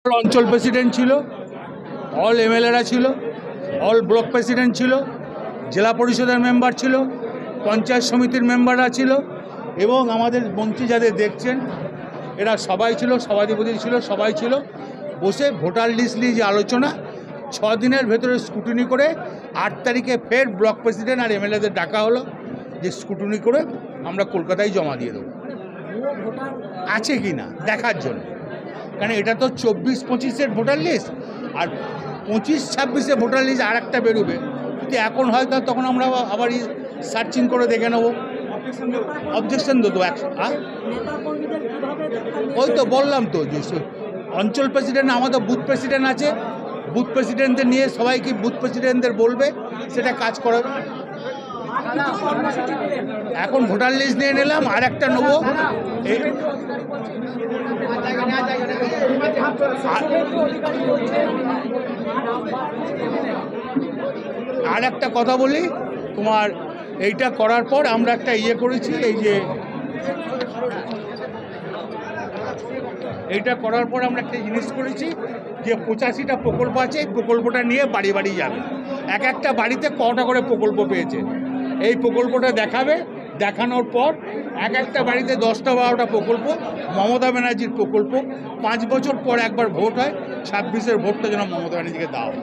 অঞ্চল প্রেসিডেন্ট ছিল, অল এমএলএরা ছিল, অল ব্লক প্রেসিডেন্ট ছিল, জেলা পরিষদের মেম্বার ছিল, পঞ্চায়েত সমিতির মেম্বাররা ছিল এবং আমাদের মন্ত্রী যাদের দেখছেন এরা সবাই ছিল, সভাধিপতি ছিল, সবাই ছিল। বসে ভোটার লিস্ট নিয়ে যে আলোচনা 6 দিনের ভেতরে স্ক্রুটিনি করে 8 তারিখে ফের ব্লক প্রেসিডেন্ট আর এমএলএদের ডাকা হলো যে স্ক্রুটিনি করে আমরা কলকাতায় জমা দিয়ে দেবো আছে কি না দেখার জন্য। কারণ এটা তো 24-25-এর ভোটার লিস্ট আর 25-26-এ ভোটার লিস্ট আর একটা বেরোবে। যদি এখন হয় তখন আমরা আবার সার্চিং করে দেখে নেবো, অবজেকশন দেবো। ওই তো বললাম তো যে অঞ্চল প্রেসিডেন্ট, আমাদের বুথ প্রেসিডেন্ট আছে, বুথ প্রেসিডেন্টদের নিয়ে সবাইকে বুথ প্রেসিডেন্টদের বলবে সেটা কাজ করাবে। এখন ভোটার লিস্ট নিয়ে নিলাম, আর একটা নেবো। আর একটা কথা বলি, তোমার এইটা করার পর আমরা একটা করেছি, এই যে এইটা করার পর আমরা একটা জিনিস করেছি যে 85টা প্রকল্প আছে, এই প্রকল্পটা নিয়ে বাড়ি বাড়ি যাবে। এক একটা বাড়িতে কটা করে প্রকল্প পেয়েছে এই প্রকল্পটা দেখাবে। দেখানোর পর এক একটা বাড়িতে 10টা-12টা প্রকল্প, মমতা ব্যানার্জির প্রকল্প। 5 বছর পর একবার ভোট হয়, 26-এর ভোটটা যেন মমতা ব্যানার্জিকে দেওয়া হয়।